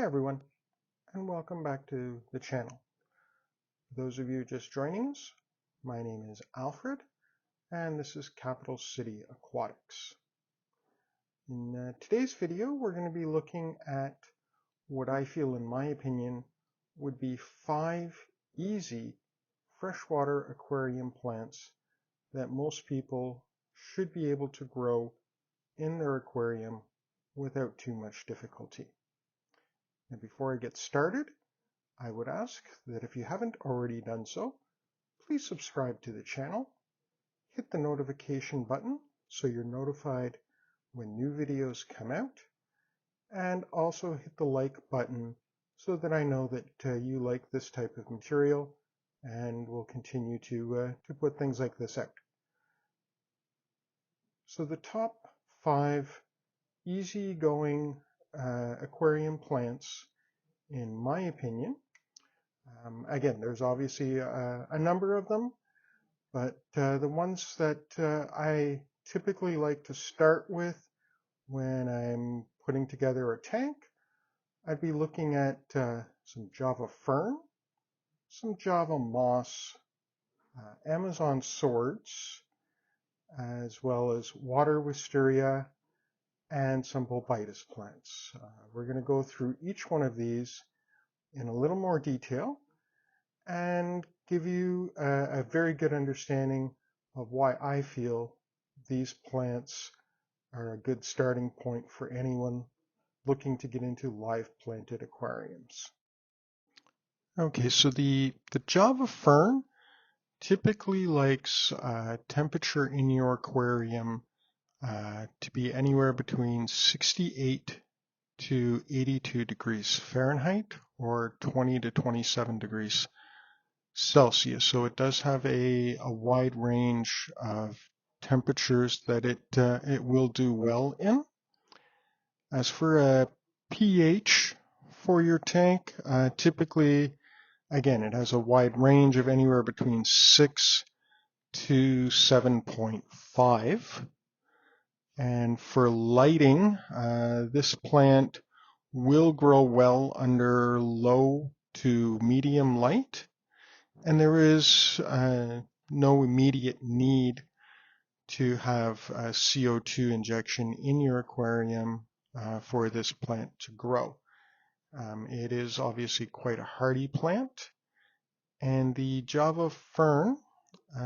everyone, and welcome back to the channel. For those of you just joining us, my name is Alfred, and this is Capital City Aquatics. In today's video, we're going to be looking at what I feel, in my opinion, would be 5 easy freshwater aquarium plants that most people should be able to grow in their aquarium without too much difficulty. And before I get started, I would ask that if you haven't already done so, please subscribe to the channel, hit the notification button so you're notified when new videos come out, and also hit the like button so that I know that you like this type of material and will continue to put things like this out. So the top 5 easygoing aquarium plants, in my opinion. Again, there's obviously a number of them, but the ones that I typically like to start with when I'm putting together a tank, I'd be looking at some Java Fern, some Java Moss, Amazon Swords, as well as water Wisteria, and some Bulbitis plants. We're going to go through each one of these in a little more detail and give you a very good understanding of why I feel these plants are a good starting point for anyone looking to get into live planted aquariums. Okay, so the Java Fern typically likes temperature in your aquarium to be anywhere between 68 to 82 degrees Fahrenheit or 20 to 27 degrees Celsius. So it does have a wide range of temperatures that it will do well in. As for a pH for your tank, typically, again, it has a wide range of anywhere between 6 to 7.5. And for lighting, this plant will grow well under low to medium light, and there is no immediate need to have a CO2 injection in your aquarium for this plant to grow. It is obviously quite a hardy plant, and the Java Fern,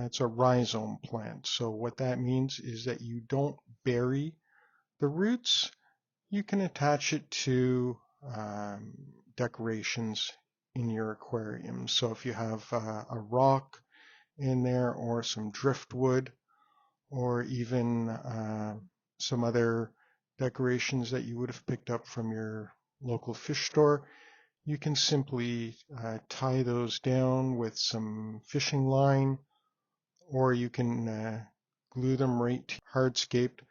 it's a rhizome plant. So what that means is that you don't bury the roots. You can attach it to decorations in your aquarium. So if you have a rock in there, or some driftwood, or even some other decorations that you would have picked up from your local fish store, you can simply tie those down with some fishing line, or you can glue them right to hardscaped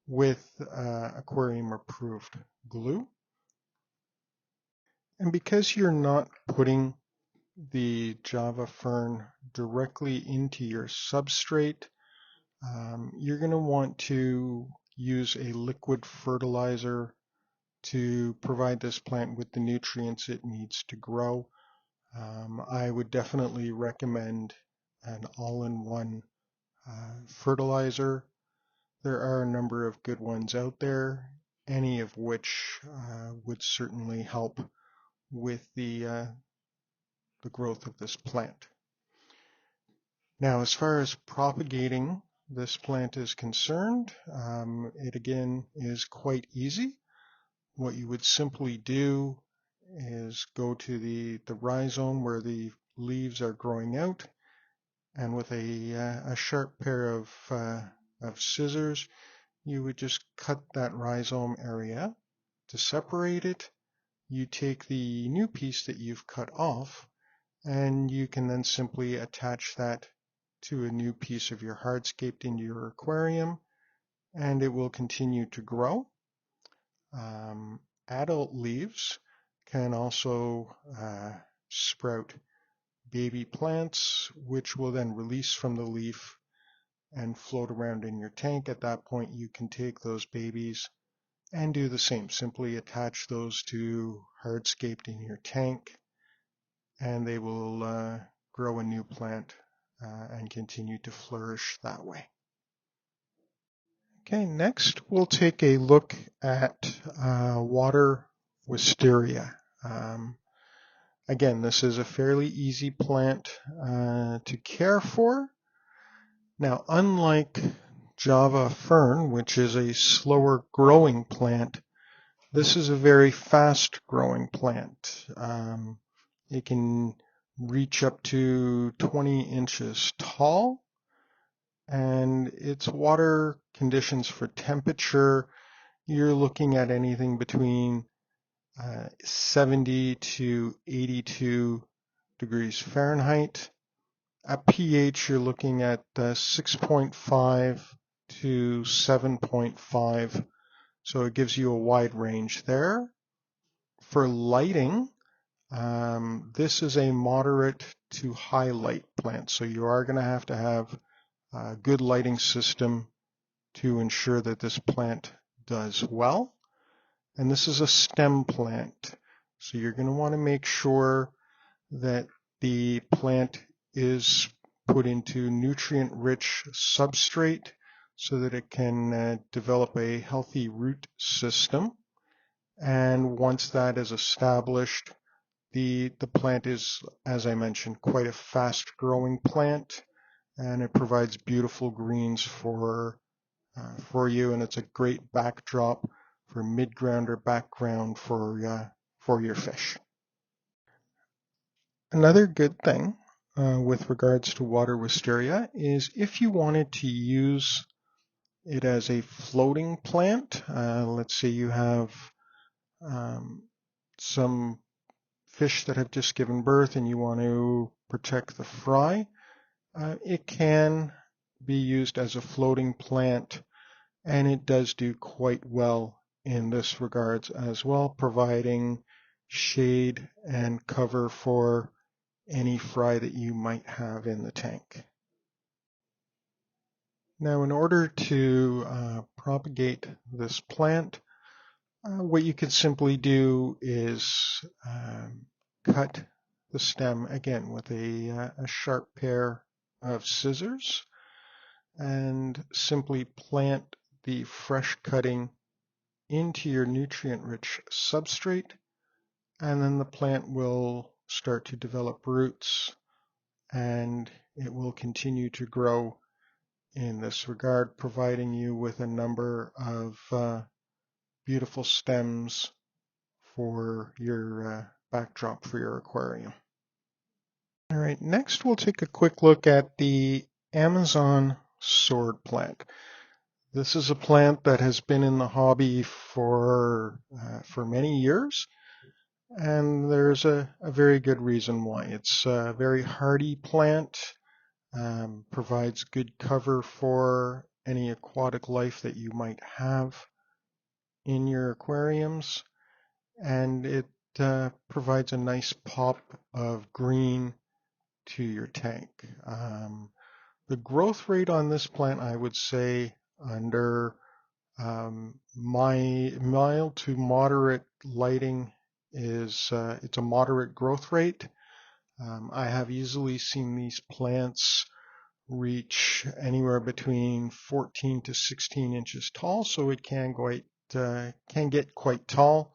with aquarium approved glue. And because you're not putting the Java Fern directly into your substrate, you're going to want to use a liquid fertilizer to provide this plant with the nutrients it needs to grow. I would definitely recommend an all-in-one fertilizer. There are a number of good ones out there, any of which would certainly help with the growth of this plant. Now, as far as propagating this plant is concerned, it again is quite easy. What you would simply do is go to the rhizome where the leaves are growing out, and with a sharp pair of scissors, you would just cut that rhizome area. To separate it, you take the new piece that you've cut off, and you can then simply attach that to a new piece of your hardscaped into your aquarium, and it will continue to grow. Adult leaves can also sprout baby plants, which will then release from the leaf and float around in your tank. At that point, you can take those babies and do the same. Simply attach those to hardscaped in your tank, and they will grow a new plant and continue to flourish that way. Okay, next we'll take a look at water wisteria. Again, this is a fairly easy plant to care for. Now, unlike Java fern, which is a slower growing plant, this is a very fast growing plant. It can reach up to 20 inches tall, and its water conditions for temperature, you're looking at anything between 70 to 82 degrees Fahrenheit. At pH, you're looking at 6.5 to 7.5, so it gives you a wide range there. For lighting, this is a moderate to high light plant, so you are going to have a good lighting system to ensure that this plant does well. And this is a stem plant, so you're going to want to make sure that the plant is put into nutrient-rich substrate so that it can develop a healthy root system. And once that is established, the plant is, as I mentioned, quite a fast-growing plant, and it provides beautiful greens for you, and it's a great backdrop for mid-ground or background for your fish. Another good thing with regards to water wisteria is if you wanted to use it as a floating plant, let's say you have some fish that have just given birth and you want to protect the fry, it can be used as a floating plant, and it does do quite well in this regards as well, providing shade and cover for any fry that you might have in the tank. Now, in order to propagate this plant, what you could simply do is cut the stem again with a sharp pair of scissors and simply plant the fresh cutting into your nutrient-rich substrate, and then the plant will start to develop roots and it will continue to grow in this regard, providing you with a number of beautiful stems for your backdrop for your aquarium. All right, next we'll take a quick look at the Amazon sword plant. This is a plant that has been in the hobby for many years, and there's a very good reason why. It's a very hardy plant, provides good cover for any aquatic life that you might have in your aquariums, and it provides a nice pop of green to your tank. The growth rate on this plant, I would say, under my mild to moderate lighting is it's a moderate growth rate. I have easily seen these plants reach anywhere between 14 to 16 inches tall, so it can get quite tall.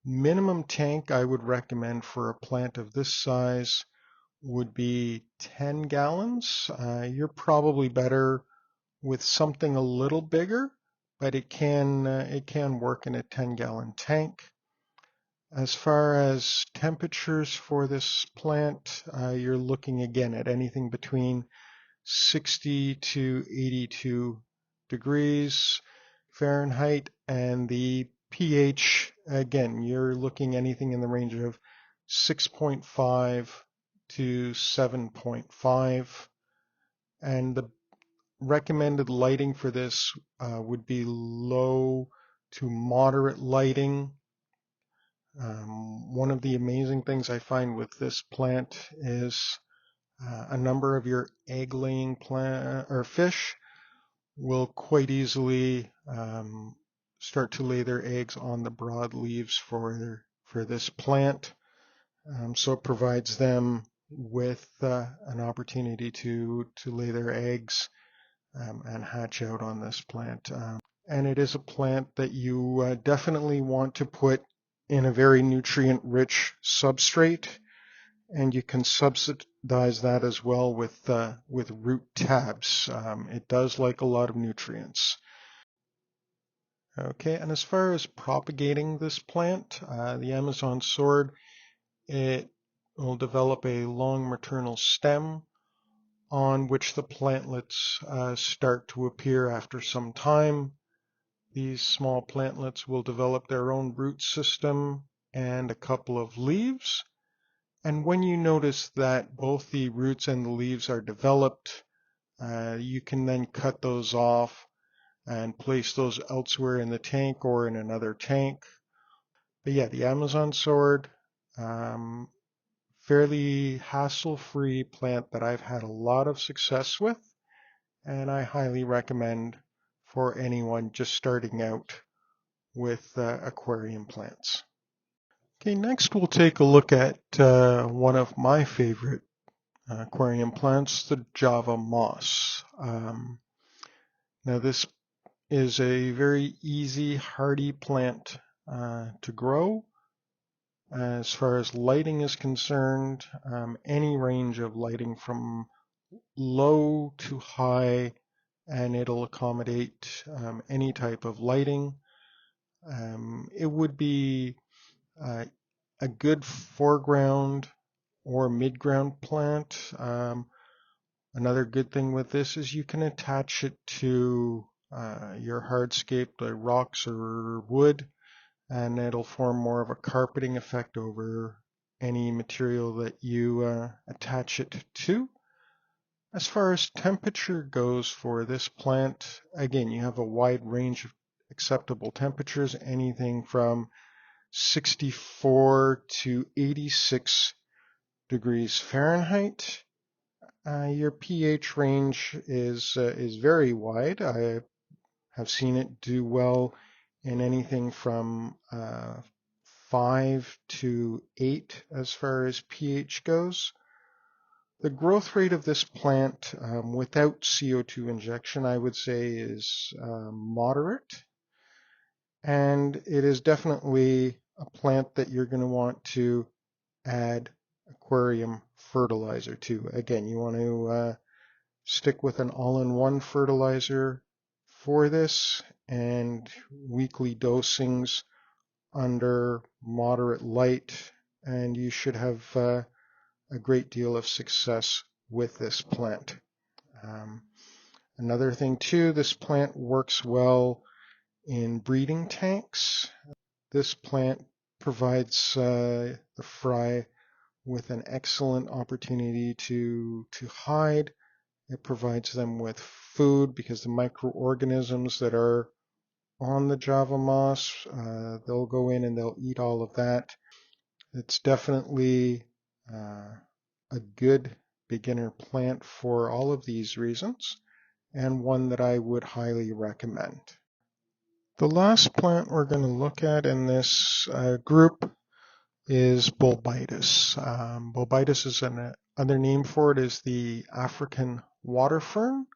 Minimum tank I would recommend for a plant of this size would be 10 gallons. You're probably better with something a little bigger, but it can work in a 10-gallon tank. As far as temperatures for this plant, you're looking again at anything between 60 to 82 degrees Fahrenheit, and the pH, again, you're looking anything in the range of 6.5 to 7.5, and the recommended lighting for this would be low to moderate lighting. One of the amazing things I find with this plant is a number of your egg-laying plant or fish will quite easily start to lay their eggs on the broad leaves for this plant. So it provides them with an opportunity to lay their eggs and hatch out on this plant. And it is a plant that you definitely want to put in a very nutrient-rich substrate, and you can subsidize that as well with root tabs. It does like a lot of nutrients. Okay, and as far as propagating this plant, the Amazon sword, it will develop a long maternal stem on which the plantlets start to appear after some time. These small plantlets will develop their own root system and a couple of leaves. And when you notice that both the roots and the leaves are developed, you can then cut those off and place those elsewhere in the tank or in another tank. But yeah, the Amazon sword, fairly hassle-free plant that I've had a lot of success with, and I highly recommend for anyone just starting out with aquarium plants. Okay, next we'll take a look at one of my favorite aquarium plants, the Java moss. Now this is a very easy, hardy plant to grow. As far as lighting is concerned, any range of lighting from low to high, and it'll accommodate any type of lighting. It would be a good foreground or midground plant. Another good thing with this is you can attach it to your hardscape, the rocks or wood, and it'll form more of a carpeting effect over any material that you attach it to. As far as temperature goes for this plant, again, you have a wide range of acceptable temperatures, anything from 64 to 86 degrees Fahrenheit. Your pH range is very wide. I have seen it do well in anything from 5 to 8 as far as pH goes. The growth rate of this plant without CO2 injection, I would say, is moderate. And it is definitely a plant that you're going to want to add aquarium fertilizer to. Again, you want to stick with an all-in-one fertilizer for this, and weekly dosings under moderate light, and you should have a great deal of success with this plant. Another thing too, this plant works well in breeding tanks. This plant provides the fry with an excellent opportunity to hide. It provides them with food because the microorganisms that are on the Java moss, they'll go in and they'll eat all of that. It's definitely a good beginner plant for all of these reasons, and one that I would highly recommend. The last plant we're going to look at in this group is Bulbitis. Bulbitis is another name for it is the African water fern,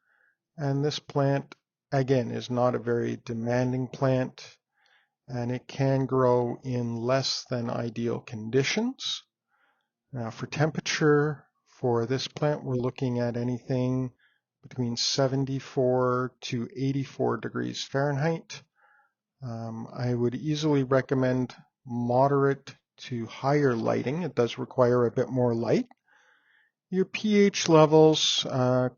and this plant again is not a very demanding plant, and it can grow in less than ideal conditions. Now for temperature for this plant, we're looking at anything between 74 to 84 degrees Fahrenheit. I would easily recommend moderate to higher lighting. It does require a bit more light. Your pH levels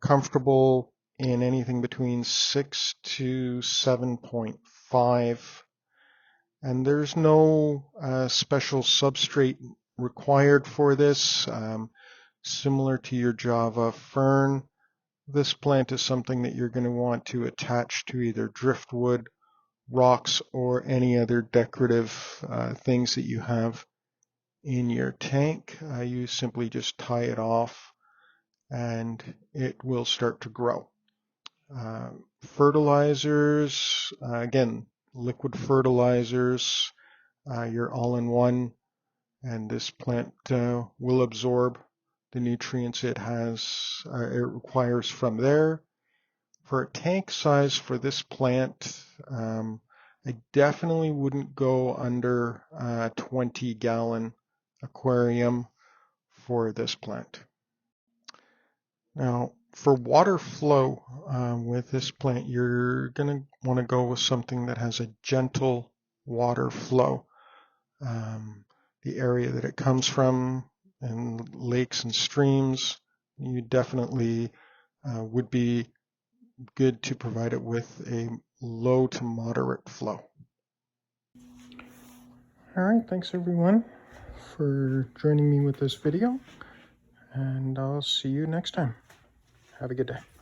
comfortable in anything between 6 to 7.5. And there's no special substrate required for this. Similar to your Java fern, this plant is something that you're going to want to attach to either driftwood, rocks, or any other decorative things that you have in your tank. You simply just tie it off and it will start to grow. Fertilizers, again, liquid fertilizers, your all-in-one, and this plant will absorb the nutrients it requires from there. For a tank size for this plant, I definitely wouldn't go under a 20-gallon aquarium for this plant. Now, for water flow with this plant, you're going to want to go with something that has a gentle water flow. The area that it comes from, and lakes and streams, you definitely would be good to provide it with a low to moderate flow. All right, thanks everyone for joining me with this video, and I'll see you next time. Have a good day.